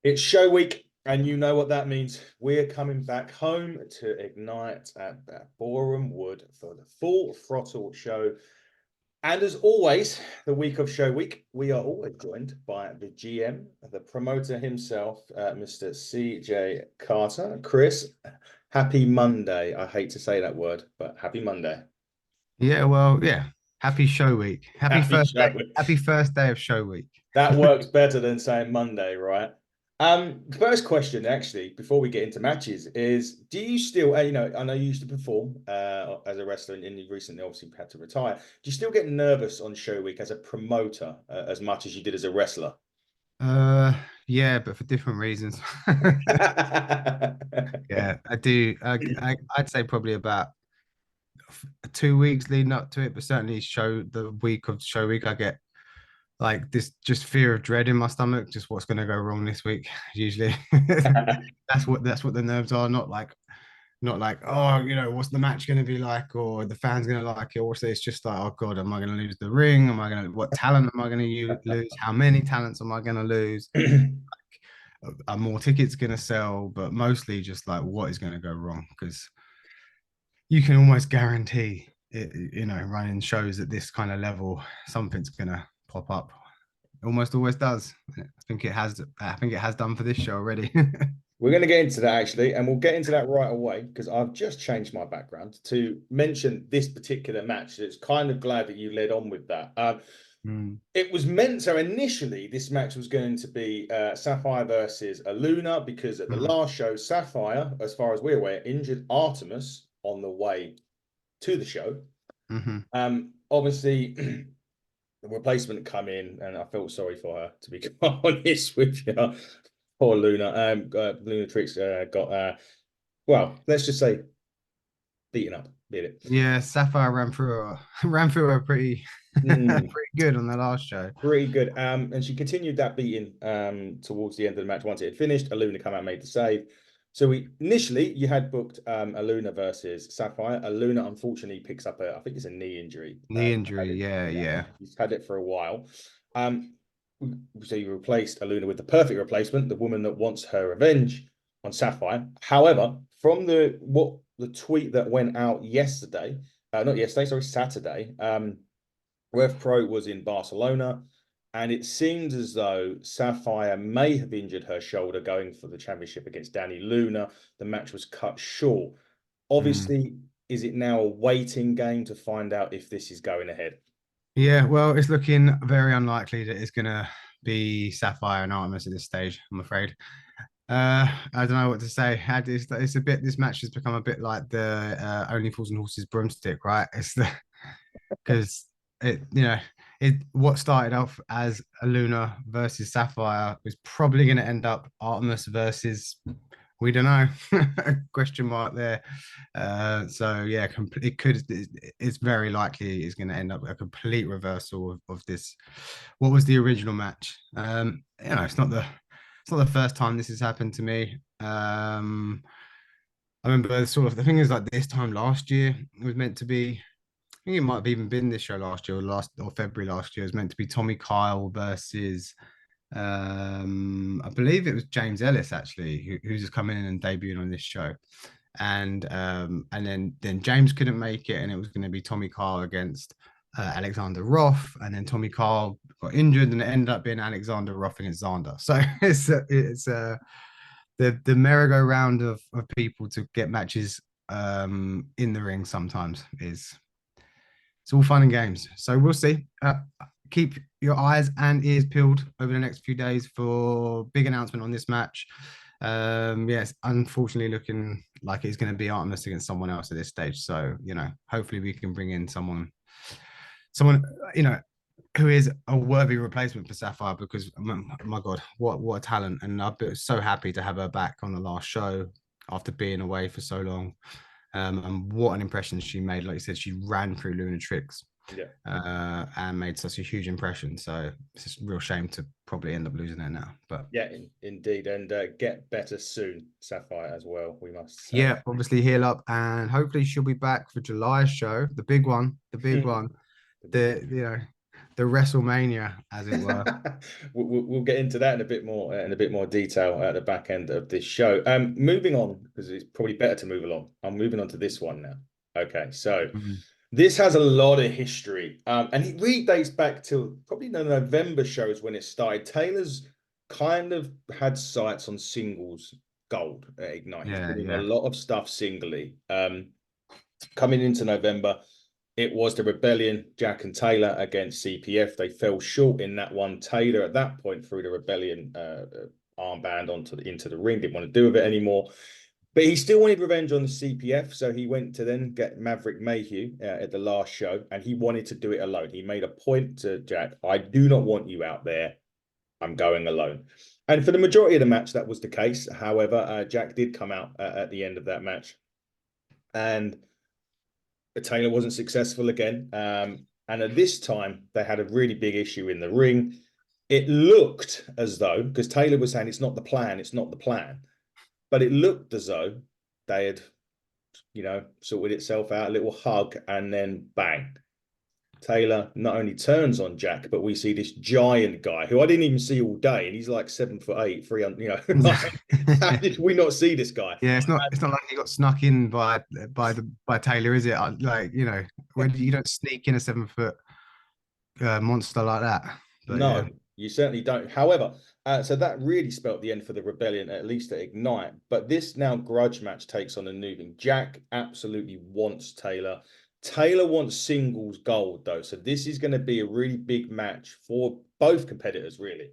It's show week, and you know what that means. We're coming back home to Ignite at Boreham Wood for the Full Throttle show. And as always, the week of show week, we are always joined by the GM, the promoter himself, Mr. CJ Carter. Chris, happy Monday. I hate to say that word, but happy Monday. Yeah, well, yeah. Happy show week. Happy Happy first day. show week. Happy first day of show week. That works better than saying Monday, right? First question, actually, before we get into matches, is do you still, I know you used to perform as a wrestler and you recently obviously had to retire. Do you still get nervous on show week as a promoter as much as you did as a wrestler? Uh, yeah, but for different reasons. Yeah, I do. I'd say probably about 2 weeks leading up to it, but certainly the week of show week, I get like this just fear of dread in my stomach, just what's going to go wrong this week. Usually, that's what the nerves are. Not like, oh, what's the match going to be like, or the fans going to like it, or what's it's just like, oh God, am I going to lose the ring? What talent am I going to lose? How many talents am I going to lose? Are more tickets going to sell? But mostly just like what is going to go wrong? Because you can almost guarantee it, running shows at this kind of level, something's going to pop up. It almost always does. I think it has done for this show already. We're going to get into that actually, and we'll get into that right away because I've just changed my background to mention this particular match. It's kind of glad that you led on with that. Mm, It was meant so initially this match was going to be Sapphire versus Aluna because at the mm, last show, Sapphire, as far as we're aware, injured Artemis on the way to the show. mhm. Obviously, the replacement come in, and I felt sorry for her to be quite honest with you. Poor Luna. Luna Trix got well, let's just say beaten up. Did it? Yeah, Sapphire ran through her pretty Mm. pretty good on the last show. Pretty good. And she continued that beating towards the end of the match. Once it had finished, Aluna come out and made the save. So we initially you had booked Aluna versus Sapphire. Aluna unfortunately picks up I think it's a knee injury. Knee injury, yeah, Yeah, yeah. he's had it for a while. Um, so you replaced Aluna with the perfect replacement, the woman that wants her revenge on Sapphire. However, from the tweet that went out yesterday, not yesterday, sorry, Saturday, Rev Pro was in Barcelona, and it seems as though Sapphire may have injured her shoulder going for the championship against Danny Luna. The match was cut short. Mm. Obviously, is it now a waiting game to find out if this is going ahead? Yeah, well, it's looking very unlikely that it's gonna be Sapphire and Artemis at this stage, I'm afraid. I don't know what to say. It's a bit. This match has become a bit like the Only Fools and Horses broomstick, right? It's the because it you know it what started off as a Luna versus Sapphire was probably going to end up Artemis versus we don't know question mark there. So yeah, it's very likely it's going to end up a complete reversal of this. What was the original match? It's not the first time this has happened to me. I remember sort of the thing is like this time last year it was meant to be. I think it might have even been this show last year or February last year. It was meant to be Tommy Kyle versus I believe it was James Ellis actually, who's just coming in and debuting on this show. And then James couldn't make it, and it was going to be Tommy Kyle against Alexander Roth, and then Tommy Kyle got injured, and it ended up being Alexander Roth against Zander. So it's the merry-go-round of people to get matches in the ring sometimes is it's all fun and games. So we'll see. Keep your eyes and ears peeled over the next few days for big announcement on this match. Yes, unfortunately looking like it's going to be Artemis against someone else at this stage. So, hopefully we can bring in someone, you know, who is a worthy replacement for Sapphire because my God, what a talent. And I've been so happy to have her back on the last show after being away for so long. And what an impression she made. Like you said, she ran through Lunatrix Yeah. and made such a huge impression. So it's just a real shame to probably end up losing it now. But Yeah, indeed. And get better soon, Sapphire, as well, we must say. yeah, obviously heal up and hopefully she'll be back for July's show, the big one, the big one. The big The one. the WrestleMania, as it were. We'll get into that in a bit more detail at the back end of this show. Moving on, because it's probably better to move along. I'm moving on to this one now. Okay, so Mhm. this has a lot of history, and it really dates back to probably the November shows when it started. Taylor's kind of had sights on singles gold at Ignite. He's Yeah, been in a yeah, lot of stuff singly. Coming into November, it was the Rebellion, Jack and Taylor against CPF. They fell short in that one. Taylor at that point threw the Rebellion armband into the ring, didn't want to do with it anymore. But he still wanted revenge on the CPF, so he went to then get Maverick Mayhew at the last show, and he wanted to do it alone. He made a point to Jack, I do not want you out there. I'm going alone. And for the majority of the match, that was the case. However, Jack did come out at the end of that match, and Taylor wasn't successful again. And at this time, they had a really big issue in the ring. It looked as though, because Taylor was saying it's not the plan, it's not the plan, but it looked as though they had, sorted itself out, a little hug, and then bang. Taylor not only turns on Jack, but we see this giant guy who I didn't even see all day, and he's like 7'8", 300. Like, how did we not see this guy? yeah. It's not like he got snuck in by Taylor, is it? Like, when you don't sneak in a 7 foot monster like that. But yeah, No, you certainly don't. However, so that really spelt the end for the Rebellion, at least at Ignite. But this now grudge match takes on a new thing. Jack absolutely wants Taylor. Taylor wants singles gold, though. So this is going to be a really big match for both competitors, really.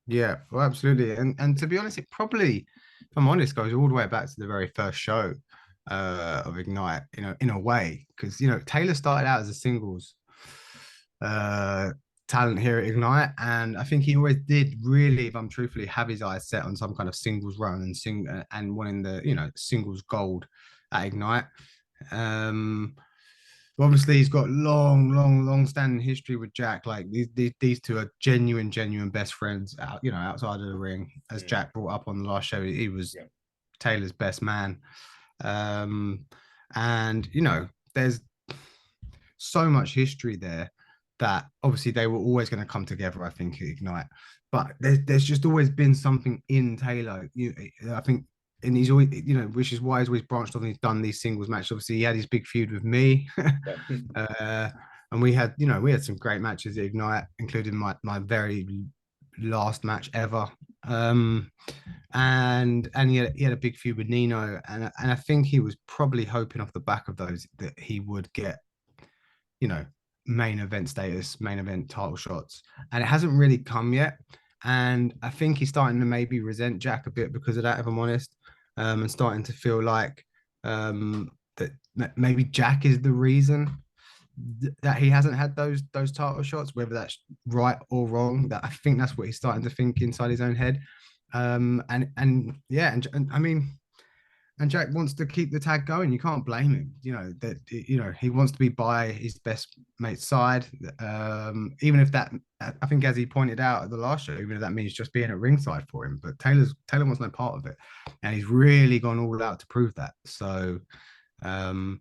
yeah, well, absolutely. And to be honest, it probably, if I'm honest, goes all the way back to the very first show of Ignite, in a way, because Taylor started out as a singles uh talent here at Ignite, and I think he always did really, if I'm truthfully, have his eyes set on some kind of singles run and winning the singles gold at Ignite. Um, obviously he's got long standing history with Jack. Like these two are genuine best friends outside of the ring. As Mm, Jack brought up on the last show, he was yeah. Taylor's best man. Um, and there's so much history there that obviously they were always going to come together, I think, at Ignite. But there's just always been something in Taylor. I think, and he's always, which is why he's always branched off and he's done these singles matches. Obviously, he had his big feud with me. Yeah. And we had some great matches at Ignite, including my very last match ever. And he had a big feud with Nino, and I think he was probably hoping off the back of those that he would get you know, main event status, main event title shots. And it hasn't really come yet. And I think he's starting to maybe resent Jack a bit because of that, if I'm honest. And starting to feel like that maybe Jack is the reason that he hasn't had those title shots, whether that's right or wrong. That I think that's what he's starting to think inside his own head. And yeah, and I mean, and Jack wants to keep the tag going. You can't blame him. He wants to be by his best mate's side. Even if that, I think, as he pointed out at the last show, even if that means just being at ringside for him. But Taylor wants no part of it, and he's really gone all out to prove that. So, um,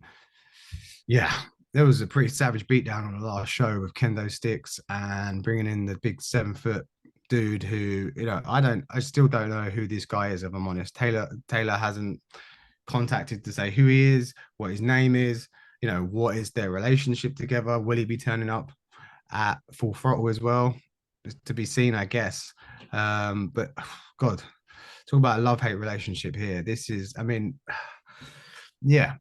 yeah, there was a pretty savage beatdown on the last show with kendo sticks and bringing in the big 7 foot dude who I still don't know who this guy is, if I'm honest. Taylor hasn't contacted to say who he is, what his name is, what is their relationship together. Will he be turning up at Full Throttle as well? To be seen, I guess. But God, talk about a love-hate relationship here. This is, I mean, yeah,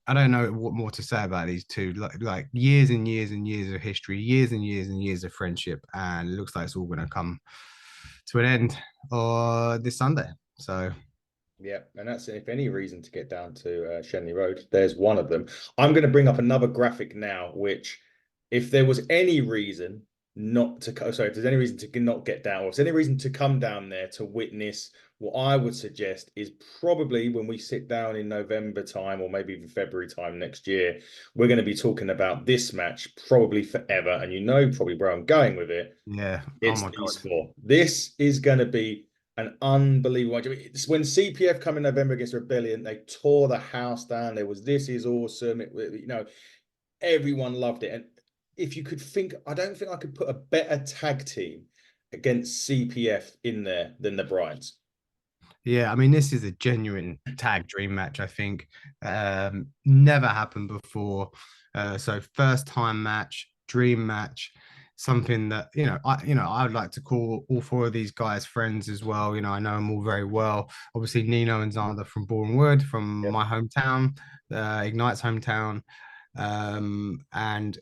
I don't know what more to say about these two. Like years and years and years of history, years and years and years of friendship, and it looks like it's all going to come to an end this Sunday. So Yeah, and that's if any reason to get down to Shenley Road, there's one of them. I'm going to bring up another graphic now, which, if there was any reason not to, sorry, if there's any reason to not get down, or if there's any reason to come down there to witness, what I would suggest is probably when we sit down in November time, or maybe even February time next year, we're going to be talking about this match probably forever. And probably where I'm going with it. yeah, oh It's my these God, four. This is going to be an unbelievable. It's when CPF come in November against Rebellion, they tore the house down. There was this is awesome. Everyone loved it, and if you could think, I don't think I could put a better tag team against CPF in there than the Bryants. Yeah, I mean, this is a genuine tag dream match, I think. Never happened before. So first time match, dream match, something that, I would like to call all four of these guys friends as well. I know them all very well. Obviously, Nino and Xander from Bournemouth, from Yep. my hometown, Ignite's hometown. And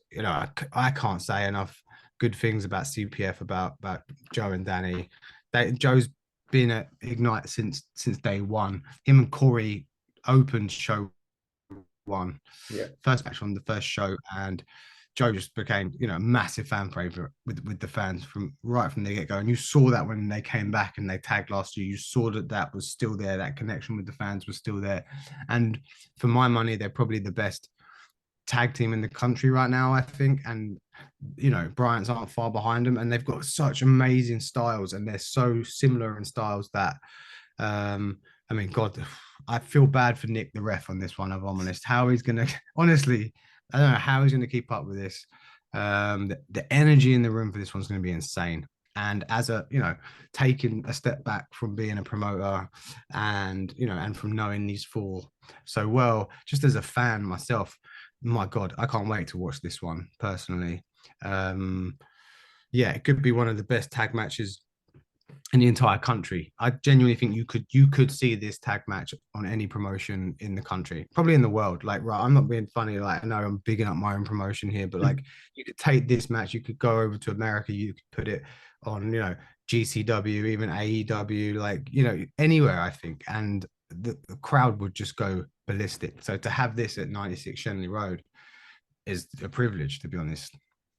I can't say enough good things about CPF, about Joe and Danny. Joe's been at Ignite since day one. Him and Corey opened show one, Yeah. first match on the first show, and Joe just became, a massive fan favorite with the fans from right from the get go. And you saw that when they came back and they tagged last year. You saw that was still there. That connection with the fans was still there. And for my money, they're probably the best tag team in the country right now, I think. And Bryant's aren't far behind them, and they've got such amazing styles, and they're so similar in styles that I mean, God, I feel bad for Nick, the ref, on this one, if I'm honest. How he's gonna honestly, I don't know how he's gonna keep up with this. The energy in the room for this one's gonna be insane. And as taking a step back from being a promoter and from knowing these four so well, just as a fan myself, my God, I can't wait to watch this one personally. Um, yeah, it could be one of the best tag matches in the entire country. I genuinely think you could see this tag match on any promotion in the country, probably in the world. Like, right, I'm not being funny. Like, I know I'm bigging up my own promotion here, but like, you could take this match, you could go over to America, you could put it on, GCW, even AEW, like, anywhere, I think, and the crowd would just go ballistic. So to have this at 96 Shenley Road is a privilege, to be honest.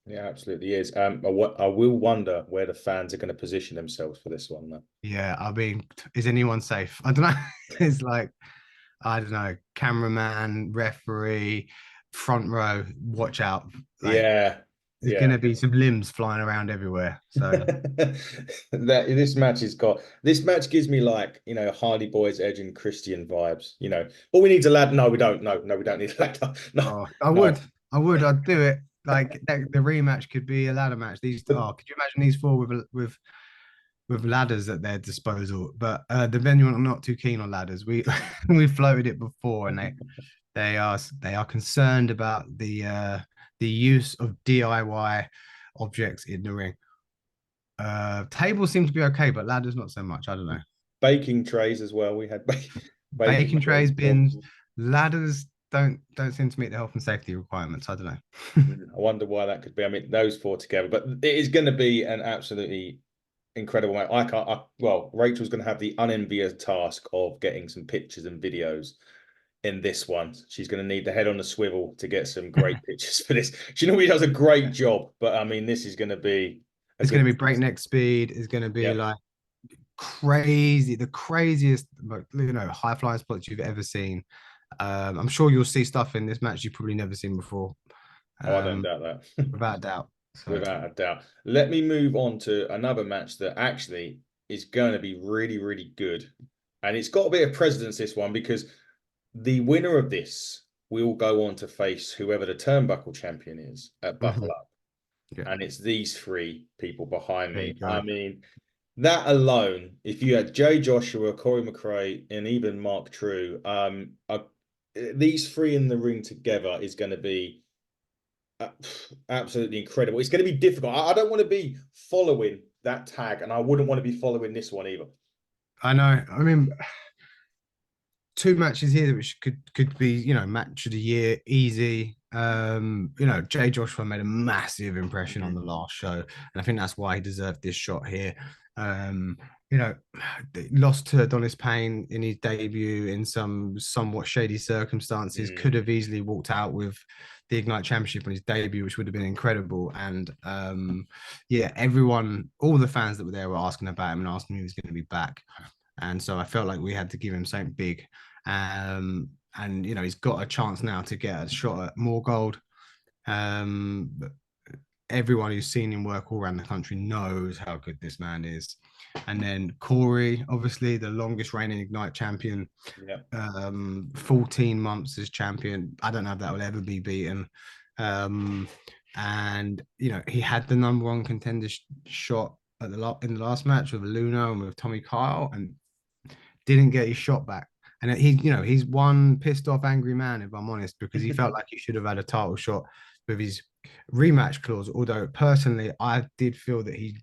Yeah, absolutely is. I will wonder where the fans are going to position themselves for this one, though. Yeah, I mean, is anyone safe? I don't know. It's like, I don't know, cameraman, referee, front row, watch out. Like, Yeah, there's yeah. gonna be some limbs flying around everywhere. So That this match gives me, like, Hardy Boys, Edge and Christian vibes. All we need is a lad. No, we don't. No, we don't need a lad. No, oh, no. I'd do it. Like the rematch could be a ladder match. Could you imagine these four with ladders at their disposal? But the venue are not too keen on ladders. We we floated it before, and they are concerned about the use of DIY objects in the ring. Tables seem to be okay, but ladders not so much. I don't know. Baking trays as well. We had baking Baking trays. trays, bins, ladders don't seem to meet the health and safety requirements. I don't know. I wonder why that could be. I mean, those four together, but it is going to be an absolutely incredible match. Well, Rachel's going to have the unenvious task of getting some pictures and videos in this one. She's going to need the head on the swivel to get some great pictures for this. She normally does a great job, but I mean, this is going to be a It's going good. to be breakneck speed. It's going to be Yeah. like crazy, the craziest, like, high flying spots you've ever seen. I'm sure you'll see stuff in this match you've probably never seen before, Oh, I don't um, doubt that. without a doubt. So, Without a doubt. Let me move on to another match that actually is going to be really, really good. And it's got a bit of precedence, this one, because the winner of this will go on to face whoever the turnbuckle champion is at mhm, Buckle Up. yeah, And it's these three people behind there you me. I go. mean, that alone, if you had Jay Joshua, Corey McRae, and even Mark True, these three in the ring together is going to be uh, absolutely incredible. It's going to be difficult. I don't want to be following that tag, and I wouldn't want to be following this one either. I know. I mean, two matches here which could be match of the year easy. Jay Joshua made a massive impression on the last show, and I think that's why he deserved this shot here. um you know Lost to Adonis Payne in his debut in some somewhat shady circumstances, Mm, could have easily walked out with the Ignite Championship on his debut, which would have been incredible. And yeah, all the fans that were there were asking about him and asking if he was going to be back, and so I felt like we had to give him something big. And he's got a chance now to get a shot at more gold. But everyone who's seen him work all around the country knows how good this man is. And then Corey, obviously the longest reigning Ignite champion, yeah. 14 months as champion. I don't know if that will ever be beaten. Um, and he had the number one contender shot at in the last match with Luna and with Tommy Kyle, and didn't get his shot back. And he's one pissed off, angry man, if I'm honest, because he felt like he should have had a title shot with his rematch clause. Although personally, I did feel that he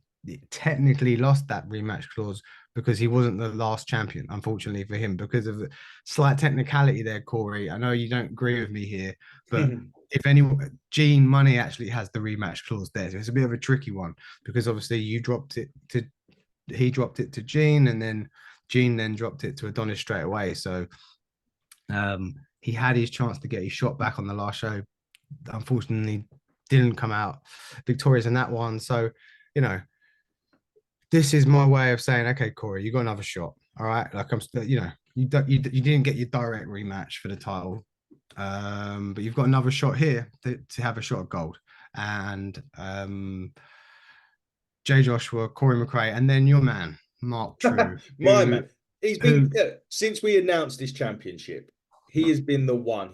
technically lost that rematch clause because he wasn't the last champion, unfortunately for him, because of the slight technicality there, Corey. I know you don't agree with me here, but if anyone, Gene Money actually has the rematch clause there. So it's a bit of a tricky one because obviously he dropped it to Gene, and then Gene then dropped it to Adonis straight away. So he had his chance to get his shot back on the last show. Unfortunately, didn't come out victorious in that one. So, this is my way of saying, okay, Corey, you got another shot. All right, like you didn't get your direct rematch for the title, but you've got another shot here to have a shot of gold. And Jay Joshua, Corey McRae, and then your man Mark True, My man, he's who been since we announced this championship. He has been the one.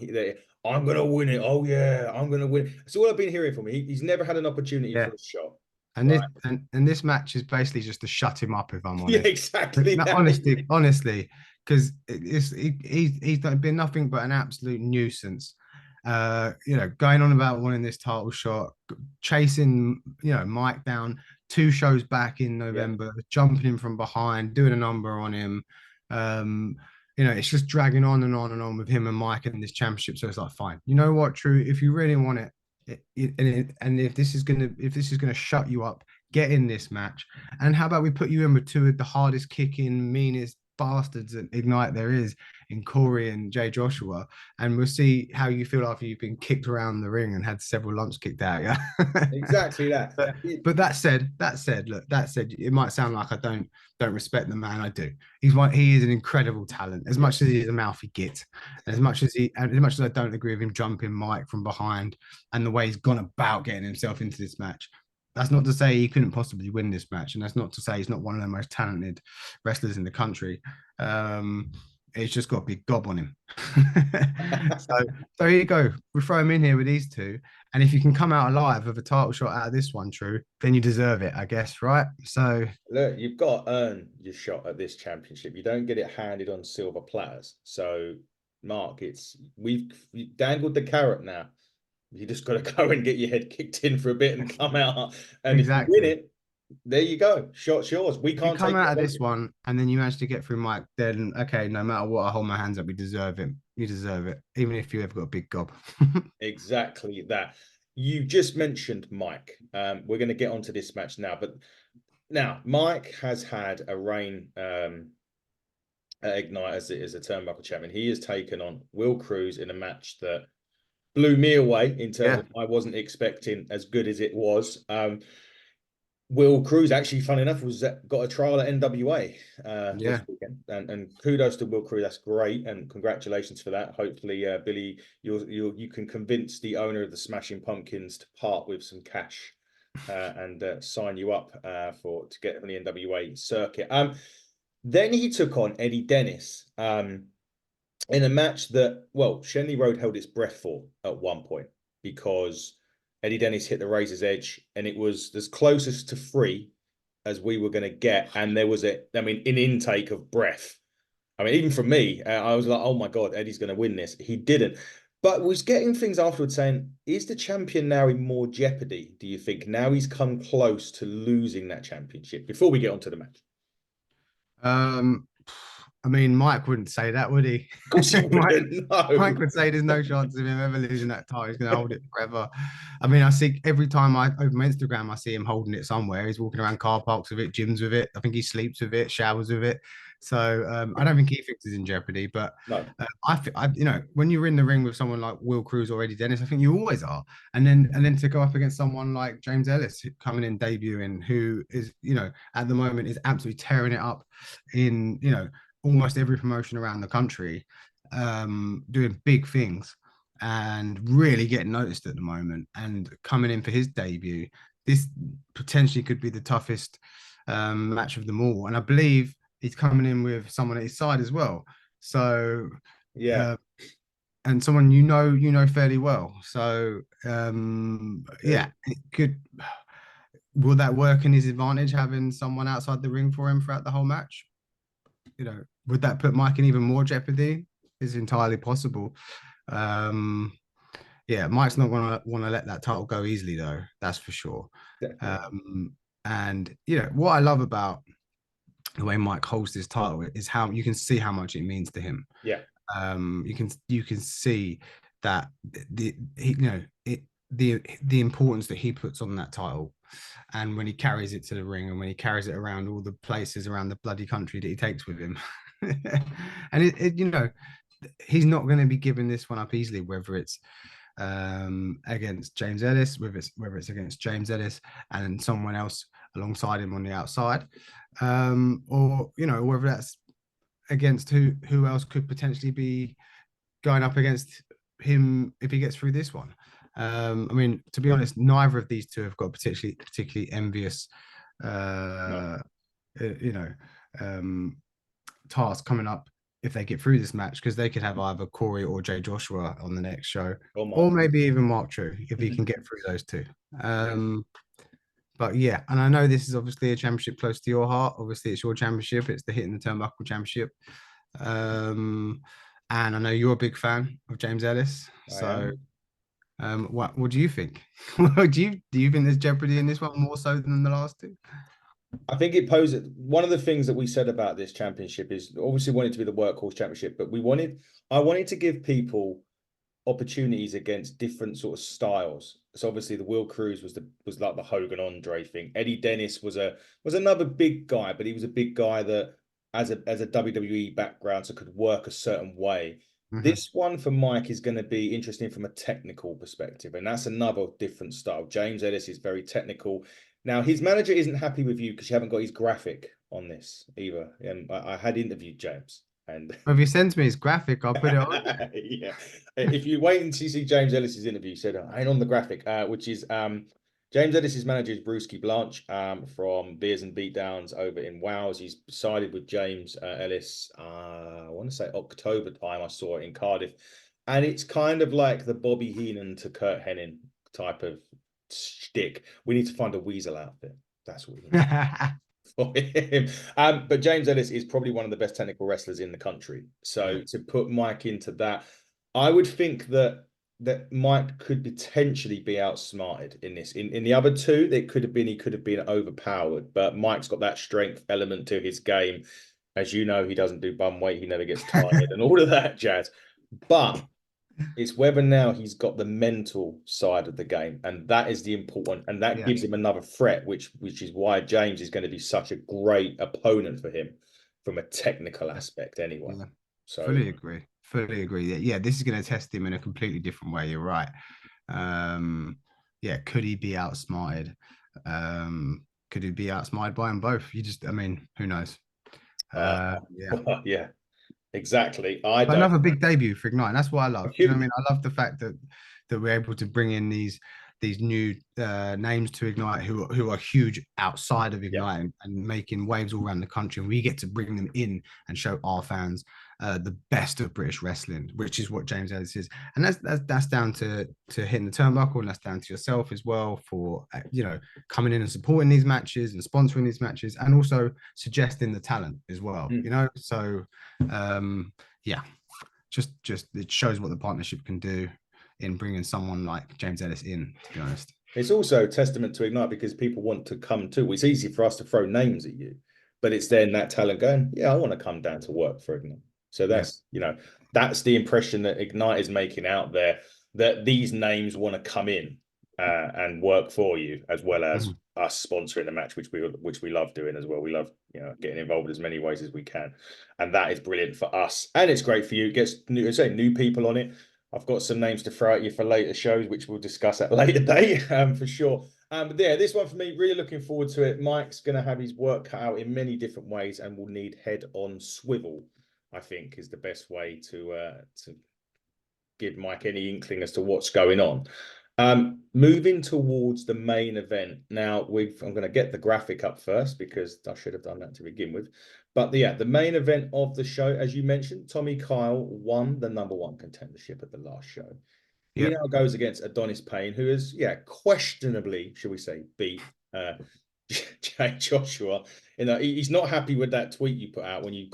I'm gonna win it. Oh yeah, I'm gonna win. That's all I've been hearing from him. He's never had an opportunity yeah. for a shot. And Right? this match is basically just to shut him up, if I'm Yeah, honest. But exactly no, that. honestly, because he's been nothing but an absolute nuisance. Going on about winning this title shot, chasing Mike down 2 shows back in Yeah, November, jumping him from behind, doing a number on him. Um, it's just dragging on and on and on with him and Mike in this championship. So it's like, fine, you know what, True, if you really want it, and if this is gonna shut you up, get in this match. And how about we put you in with two of the hardest kicking, meanest bastards at Ignite there is in Corey and Jay Joshua, and we'll see how you feel after you've been kicked around the ring and had several lumps kicked out. Yeah. exactly that. but but look, it might sound like I don't respect the man. I do. He is an incredible talent. As Yeah, much as he's a mouthy git, as much as I don't agree with him jumping Mike from behind and the way he's gone about getting himself into this match. That's not to say he couldn't possibly win this match, and that's not to say he's not one of the most talented wrestlers in the country. It's just got a big gob on him. so here you go. We throw him in here with these two, and if you can come out alive with a title shot out of this one, True, then you deserve it, I guess, right? So look, you've got to earn your shot at this championship. You don't get it handed on silver platters. So, Mark, we've dangled the carrot now. You just got to go and get your head kicked in for a bit and come out. And if you win exactly. it, there you go. Shot's yours. We If you can't come take out it of away this from you. one and then you manage to get through Mike, then okay, no matter what, I hold my hands up. We deserve it. You deserve it, even if you ever got a big gob. Exactly that. You just mentioned Mike. We're going to get onto this match now, but now Mike has had a reign at Ignite as a turnbuckle champion. He has taken on Will Cruz in a match that blew me away in terms Yeah, of I wasn't expecting as good as it was. Will Cruz actually, fun enough, was got a trial at NWA this yeah. weekend, and kudos to Will Cruz. That's great, and congratulations for that. Hopefully, Billy, you can convince the owner of the Smashing Pumpkins to part with some cash and sign you up to get on the NWA circuit. Then he took on Eddie Dennis in a match that, well, Shenley Road held its breath for at one point because Eddie Dennis hit the razor's edge and it was as closest to free as we were going to get. And there was an intake of breath. I mean, even for me, I was like, oh my God, Eddie's going to win this. He didn't. But was getting things afterwards saying, is the champion now in more jeopardy, do you think? Now he's come close to losing that championship before we get onto the match. Um, I mean, Mike wouldn't say that, would he? Of course he Mike, wouldn't. No. Mike would say there's no chance of him ever losing that title. He's going to hold it forever. I mean, I see every time I open my Instagram, I see him holding it somewhere. He's walking around car parks with it, gyms with it. I think he sleeps with it, showers with it. So I don't think he thinks he's in jeopardy. But No. when you're in the ring with someone like Will Cruz or Eddie Dennis, I think you always are. And then to go up against someone like James Ellis coming in debuting, who is at the moment is absolutely tearing it up in almost every promotion around the country, doing big things and really getting noticed at the moment and coming in for his debut. This potentially could be the toughest match of them all. And I believe he's coming in with someone at his side as well. So Yeah. uh, and someone you know fairly well. So True. yeah, it could. Will that work in his advantage having someone outside the ring for him throughout the whole match? You know, would that put Mike in even more jeopardy? It's entirely possible. Um, yeah, Mike's not gonna want to let that title go easily, though. That's for sure. Definitely. Um, and you know what I love about the way Mike holds this title is how you can see how much it means to him. Yeah. You can see that you know the importance that he puts on that title, and when he carries it to the ring and when he carries it around all the places around the bloody country that he takes with him. And you know, he's not going to be giving this one up easily, whether it's against James Ellis, whether it's against James Ellis and someone else alongside him on the outside, or you know, whether that's against who else could potentially be going up against him if he gets through this one. I mean, to be honest, neither of these two have got particularly envious, No. you know, um, task coming up if they get through this match, because they could have either Corey or Jay Joshua on the next show, Oh or my. maybe even Mark True if he can get through those two. But yeah, and I know this is obviously a championship close to your heart. Obviously, it's your championship. It's the Hitting the Turnbuckle Championship. Um, and I know you're a big fan of James Ellis. I So, am. what do you think? Do you think there's jeopardy in this one more so than the last two? I think it poses one of the things that we said about this championship is obviously wanted to be the workhorse championship, but I wanted to give people opportunities against different sort of styles. So obviously the Will Cruz was like the Hogan Andre thing. Eddie Dennis was another big guy, but he was a big guy that as a WWE background so could work a certain way. Mm-hmm. This one for Mike is going to be interesting from a technical perspective, and that's another different style. James Ellis is very technical. Now his manager isn't happy with you because you haven't got his graphic on this either. And I had interviewed James, and If he sends me his graphic, I'll put it on. yeah. If you wait until you see James Ellis's interview, he said, I ain't on the graphic, which is James Ellis's manager is Brewski Blanche from Beers and Beatdowns over in Wales. He's sided with James Ellis, I want to say October time. I saw it in Cardiff. And it's kind of like the Bobby Heenan to Kurt Hennig type of shtick. We need to find a weasel outfit. That's what we need for him. But James Ellis is probably one of the best technical wrestlers in the country. Yeah. So to put Mike into that, I would think that Mike could potentially be outsmarted in this. In the other two, he could have been overpowered, but Mike's got that strength element to his game. As you know, he doesn't do bum weight, he never gets tired and all of that jazz. But it's whether now he's got the mental side of the game, and that is the important, and that Yeah. gives him another threat, which is why James is going to be such a great opponent for him from a technical aspect, anyway. Yeah. So Fully agree. Fully agree. Yeah, yeah, this is going to test him in a completely different way. You're right. Yeah, could he be outsmarted? Could he be outsmarted by them both? I mean, who knows? uh, Yeah. yeah, exactly. I But don't. another big debut for Ignite. That's what I love. Do you know what I Huge. mean? I love the fact that we're able to bring in these new names to Ignite who are huge outside of Yeah. Ignite and making waves all around the country. And we get to bring them in and show our fans the best of British wrestling, which is what James Ellis is. And that's down to hitting the turnbuckle, and that's down to yourself as well for you know, coming in and supporting these matches and sponsoring these matches, and also suggesting the talent as well. You Mm. know, so yeah, just it shows what the partnership can do in bringing someone like James Ellis in, to be honest. It's also a testament to Ignite because people want to come to. It's easy for us to throw names at you, but it's then that talent going, yeah, I want to come down to work for Ignite. So Yeah. that's the impression that Ignite is making out there, that these names want to come in and work for you, as well as Mhm. us sponsoring the match, which we love doing as well. We love getting involved in as many ways as we can, and that is brilliant for us, and it's great for you. It gets new people on it. I've got some names to throw at you for later shows, which we'll discuss at a later date, for sure. But yeah, this one for me, really looking forward to it. Mike's going to have his work cut out in many different ways and will need head on swivel, I think, is the best way to give Mike any inkling as to what's going on. Moving towards the main event now. I'm going to get the graphic up first because I should have done that to begin with. But yeah, the main event of the show, as you mentioned, Tommy Kyle won the number one contendership at the last show. He Yep. now goes against Adonis Payne, who is, yeah, questionably, should we say, beat Jay Joshua. You know, he's not happy with that tweet you put out when you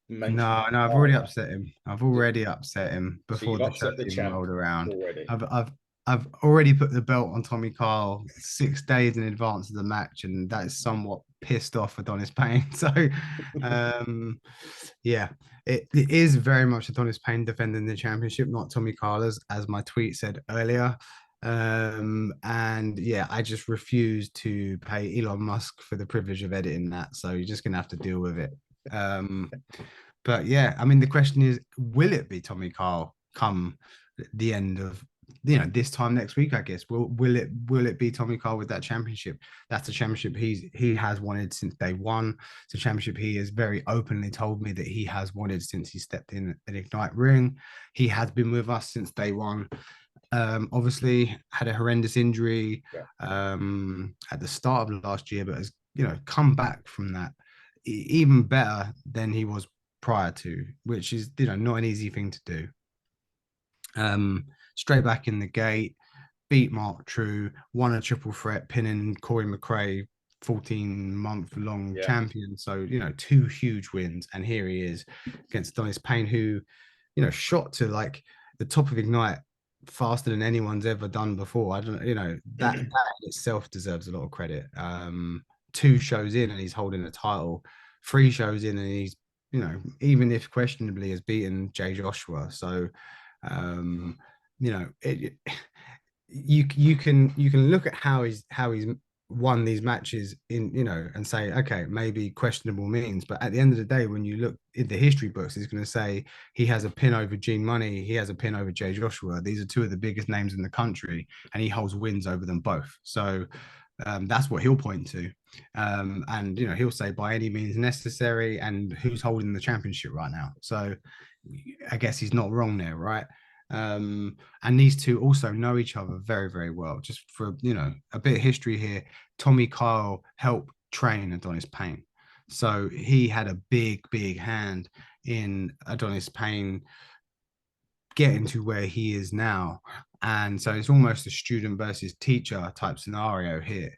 mentioned. No, no, I've already Oh, upset him. I've already upset him so before you've the show's upset the even champ rolled around. already. I've already put the belt on Tommy Kyle 6 days in advance of the match, and that is somewhat pissed off Adonis Payne. So, um, yeah, it is very much Adonis Payne defending the championship, not Tommy Kyle, as my tweet said earlier. And yeah, I just refuse to pay Elon Musk for the privilege of editing that. So you're just gonna have to deal with it. Um, but yeah, I mean, the question is, will it be Tommy Kyle come the end of this time next week? I guess will it be Tommy Kyle with that championship? That's a championship he has wanted since day one. It's a championship he has very openly told me that he has wanted since he stepped in an Ignite ring. He has been with us since day one. Obviously had a horrendous injury Yeah. at the start of last year, but has come back from that even better than he was prior to, which is not an easy thing to do. Straight back in the gate, beat Mark True, won a triple threat, pinning Corey McRae, 14-month-long Yeah. champion. So, two huge wins. And here he is against Adonis Payne, who, shot to like the top of Ignite faster than anyone's ever done before. I don't, that itself deserves a lot of credit. 2 shows in and he's holding the title. 3 shows in and he's, even if questionably, has beaten Jay Joshua. So, um, you can look at how he's won these matches in and say, okay, maybe questionable means, but at the end of the day, when you look in the history books, it's going to say he has a pin over Gene Money, he has a pin over Jay Joshua. These are 2 of the biggest names in the country, and he holds wins over them both. So that's what he'll point to, and he'll say by any means necessary, and who's holding the championship right now. So I guess he's not wrong there, right? And these 2 also know each other very, very well. Just for a bit of history here, Tommy Kyle helped train Adonis Payne, so he had a big, big hand in Adonis Payne getting to where he is now. And so it's almost a student versus teacher type scenario here.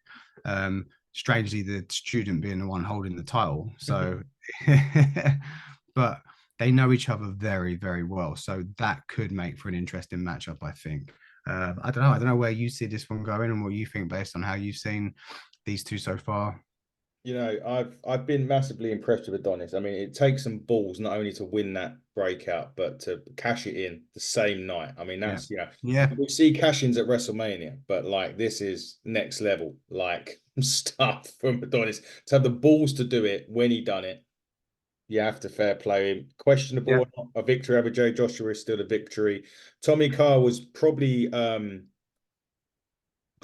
Strangely, the student being the one holding the title. So, but they know each other very, very well. So that could make for an interesting matchup, I think. I don't know. I don't know where you see this one going and what you think based on how you've seen these 2 so far. I've been massively impressed with Adonis. I mean, it takes some balls not only to win that breakout, but to cash it in the same night. I mean, Yeah. that's Yeah. we see cash-ins at WrestleMania, but like this is next level like stuff from Adonis. To have the balls to do it when he done it, you have to fair play him. Questionable Yeah. or not, a victory over Jay Joshua is still a victory. Tommy Carr was probably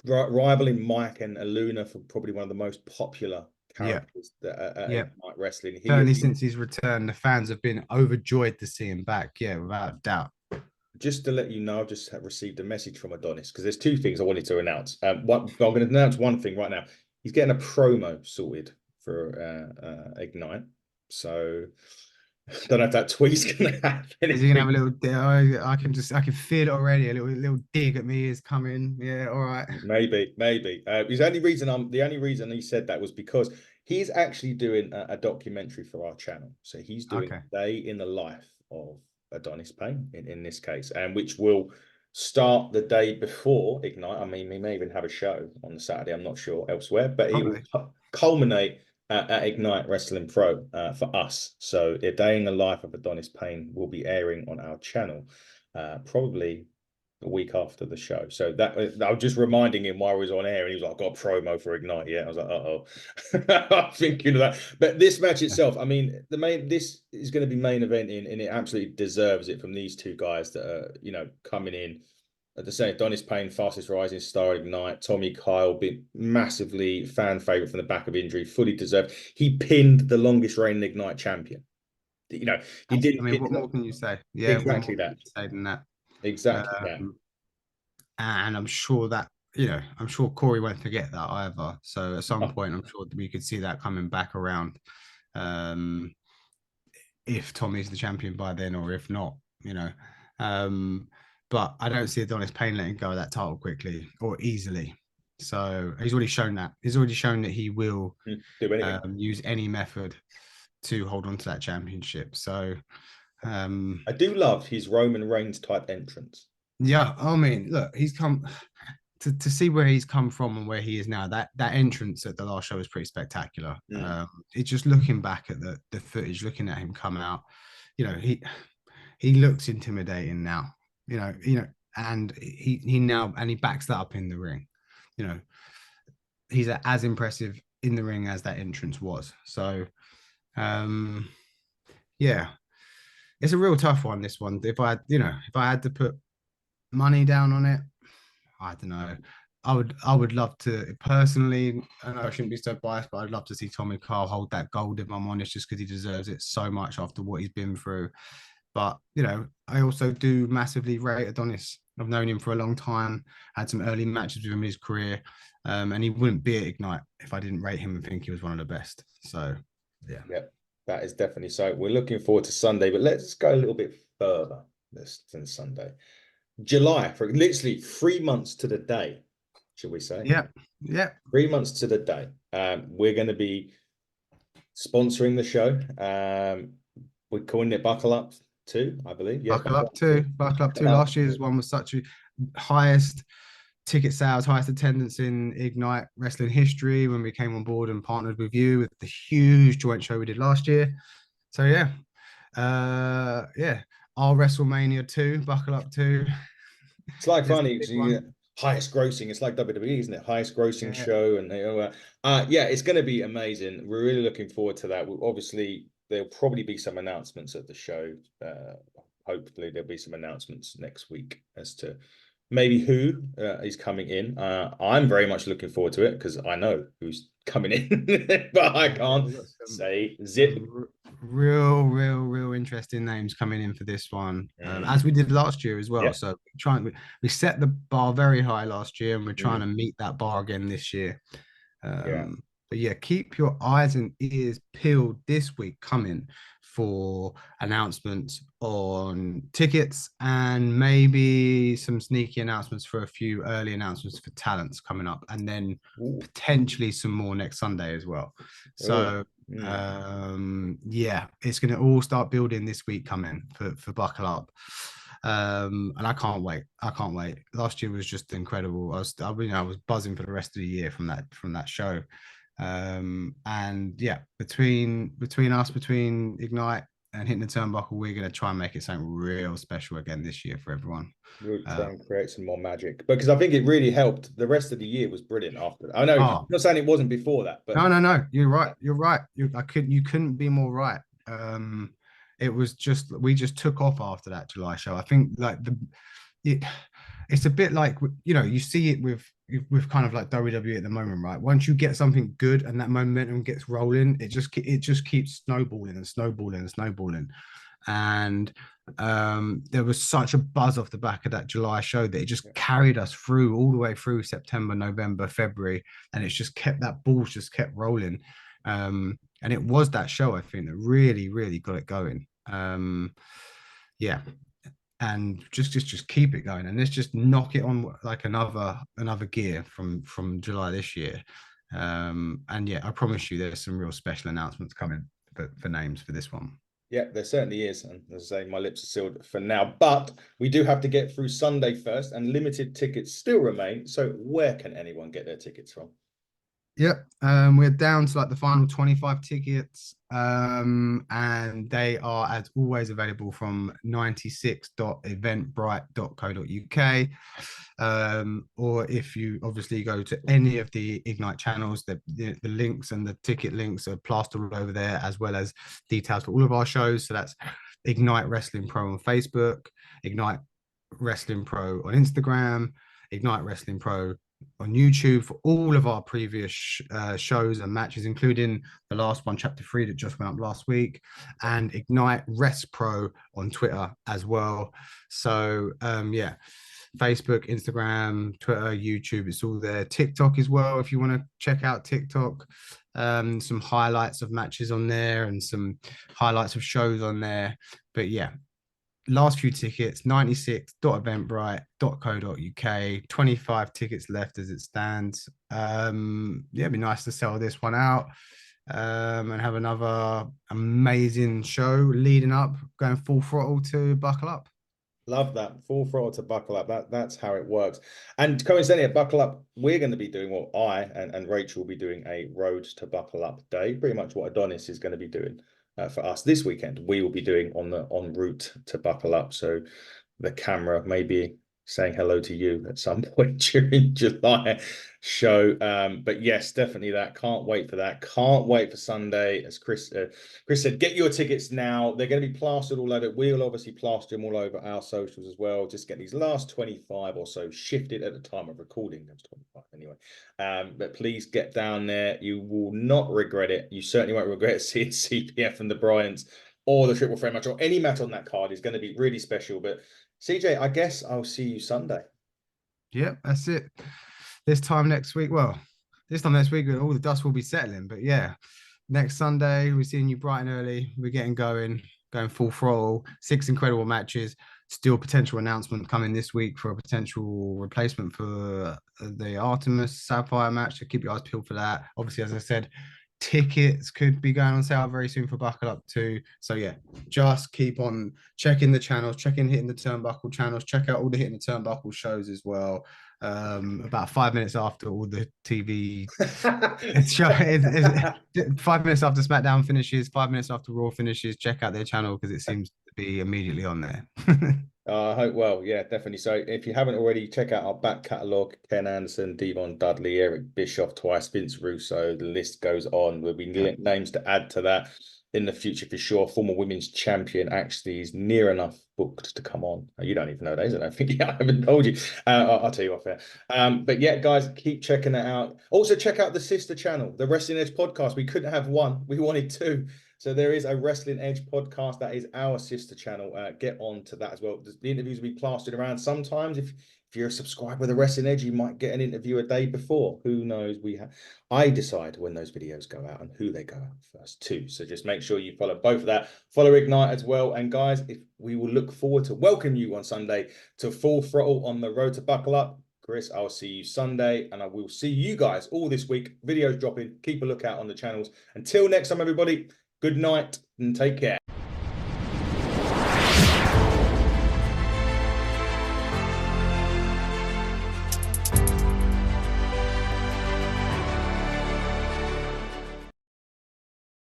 rivaling Mike and Aluna for probably one of the most popular Yeah. characters that at Yeah. Ignite Wrestling. He is Certainly since his return, the fans have been overjoyed to see him back. Yeah, without a doubt. just to let you know, I've just received a message from Adonis because there's 2 things I wanted to announce. One, I'm going to announce one thing right now. He's getting a promo sorted for Ignite, so don't know if that tweet's going to have Is he gonna have anything. a little? I can feel it already. A little dig at me is coming. Yeah, all right. Maybe, maybe. The only reason he said that was because he's actually doing a documentary for our channel. So he's doing Okay. a day in the life of Adonis Payne in this case, and which will start the day before Ignite. I mean, we may even have a show on the Saturday. I'm not sure elsewhere, but it will Probably. culminate at Ignite Wrestling Pro for us. So a day in the life of Adonis Payne will be airing on our channel, probably a week after the show. So that I was just reminding him while I was on air, and he was like, "I got a promo for Ignite." Yeah, I was like, "Uh oh," I'm thinking of that. But this match Yeah. itself, I mean, this is going to be main eventing, and it absolutely deserves it from these 2 guys that are coming in. At the same, Adonis Payne, fastest rising star at Ignite. Tommy Kyle, been massively fan favorite from the back of injury, fully deserved. He pinned the longest reigning Ignite champion. He I didn't mean, pin what more can you say? Yeah, what more exactly can that. you say than that? Exactly that. Um, and I'm sure that, I'm sure Corey won't forget that either. So at some point, I'm sure that we could see that coming back around. Um, if Tommy's the champion by then, or if not, you know. Um, but I don't see Adonis Payne letting go of that title quickly or easily. So he's already shown that. He's already shown that he will Do anything. use any method to hold on to that championship. So I do love his Roman Reigns type entrance. yeah, I mean, look, he's come to see where he's come from and where he is now. That entrance at the last show was pretty spectacular. Mm. It's just looking back at the footage, looking at him come out, he looks intimidating now. And he backs that up in the ring. You know, he's as impressive in the ring as that entrance was. So, um, yeah, it's a real tough one. This one, if I had to put money down on it, I don't know. I would love to personally, I know I shouldn't be so biased, but I'd love to see Tommy Carl hold that gold if I'm honest, just because he deserves it so much after what he's been through. But I also do massively rate Adonis. I've known him for a long time, had some early matches with him in his career. And he wouldn't be at Ignite if I didn't rate him and think he was one of the best. So yeah. Yeah, that is definitely so. We're looking forward to Sunday, but let's go a little bit further this than Sunday. July, for literally 3 months to the day, should we say? Yeah. Yeah. 3 months to the day. We're going to be sponsoring the show. We're calling it Buckle Up 2, I believe. Yeah, Buckle up too. Buckle up too. Buckle Up Last year's 2. one was such a highest ticket sales, highest attendance in Ignite wrestling history when we came on board and partnered with you with the huge joint show we did last year. So yeah. Yeah. Our WrestleMania 2, Buckle Up 2. It's like It's a funny, big 'cause one. highest grossing. It's like WWE, isn't it? Highest grossing Yeah. show, and yeah, it's going to be amazing. We're really looking forward to that. Obviously, there'll probably be some announcements at the show. Hopefully, there'll be some announcements next week as to maybe who is coming in. I'm very much looking forward to it because I know who's coming in, but I Yeah, can't we've got say zip. real interesting names coming in for this one, as we did last year as well. Yeah. So we set the bar very high last year, and we're trying Mm. to meet that bar again this year. Yeah. But yeah, keep your eyes and ears peeled this week coming for announcements on tickets and maybe some sneaky announcements for a few early announcements for talents coming up, and then Ooh. potentially some more next Sunday as well. Oh. So Mm. yeah, it's going to all start building this week coming for Buckle Up. And I can't wait. I can't wait. Last year was just incredible. I was buzzing for the rest of the year from that show. And yeah, between us, between Ignite and hitting the turnbuckle, we're going to try and make it something real special again this year for everyone. We'll try and create some more magic because I think it really helped. The rest of the year was brilliant after that. I know, I'm Oh, not saying it wasn't before that, but no, you're right. You're right. You couldn't be more right. It was just, we just took off after that July show. I think like it, it's a bit like, you see it with kind of like WWE at the moment, right? Once you get something good and that momentum gets rolling, it just keeps snowballing and snowballing and snowballing. And there was such a buzz off the back of that July show that it just carried us through all the way through September, November, February, and it's just kept that ball just kept rolling. And it was that show, I think, that really, really got it going. Yeah, and just keep it going, and let's just knock it on like another gear from July this year. And yeah, I promise you, there's some real special announcements coming for names for this one. yeah, there certainly is. And as I say, my lips are sealed for now. But we do have to get through Sunday first, and limited tickets still remain. So where can anyone get their tickets from? Yep. We're down to like the final 25 tickets. And they are, as always, available from 96.eventbrite.co.uk. Or if you obviously go to any of the Ignite channels, the links and the ticket links are plastered all over there, as well as details for all of our shows. So that's Ignite Wrestling Pro on Facebook, Ignite Wrestling Pro on Instagram, Ignite Wrestling Pro on YouTube for all of our previous shows and matches, including the last one, Chapter 3, that just went up last week, and Ignite Rest Pro on Twitter as well. So yeah, Facebook, Instagram, Twitter, YouTube. It's all there. TikTok as well. If you want to check out TikTok, some highlights of matches on there and some highlights of shows on there. But yeah, last few tickets 96.eventbrite.co.uk, 25 tickets left as it stands. Yeah, it'd be nice to sell this one out and have another amazing show leading up, going full throttle to Buckle Up. Love that. Full throttle to Buckle Up. That's how it works. And coincidentally, at Buckle Up, we're going to be doing, well, I and Rachel will be doing a Road to Buckle Up day, pretty much what Adonis is going to be doing for us this weekend. We will be doing on the en route to Buckle Up. So the camera may be saying hello to you at some point during July show. But yes, definitely that. Can't wait for that. Can't wait for Sunday. As Chris said, get your tickets now. They're going to be plastered all over. We'll obviously plaster them all over our socials as well. Just get these last 25 or so shifted at the time of recording. That's 25 anyway. But please get down there. You will not regret it. You certainly won't regret seeing CPF and the Bryants or the triple threat match or any match on that card is going to be really special. But CJ, I guess I'll see you Sunday. Yep, that's it. This time next week, all the dust will be settling. But yeah, next Sunday, we're seeing you bright and early. We're getting going full throttle. 6 incredible matches. Still potential announcement coming this week for a potential replacement for the Artemis Sapphire match. So keep your eyes peeled for that. Obviously, as I said, tickets could be going on sale very soon for Buckle Up too. So yeah, just keep on checking the channels, hitting the Turnbuckle channels, check out all the Hitting the Turnbuckle shows as well. About 5 minutes after all the TV show, 5 minutes after SmackDown finishes, 5 minutes after Raw finishes, check out their channel because it seems to be immediately on there. I hope, well, yeah, definitely. So if you haven't already, check out our back catalogue. Ken Anderson, Devon Dudley, Eric Bischoff twice, Vince Russo. The list goes on. There'll be names to add to that in the future for sure. Former women's champion actually is near enough booked to come on. You don't even know those. I don't think. Yeah, I haven't told you. I'll tell you off air. But yeah, guys, keep checking that out. Also, check out the sister channel, the Wrestling Edge podcast. We couldn't have one. We wanted two. So there is a Wrestling Edge podcast. That is our sister channel. Get on to that as well. The interviews will be plastered around. Sometimes if you're a subscriber of the Wrestling Edge, you might get an interview a day before. Who knows? I decide when those videos go out and who they go out first too. So just make sure you follow both of that. Follow Ignite as well. And guys, if we will look forward to welcome you on Sunday to Full Throttle on the Road to Buckle Up. Chris, I'll see you Sunday, and I will see you guys all this week. Videos dropping. Keep a lookout on the channels. Until next time, everybody. Good night and take care.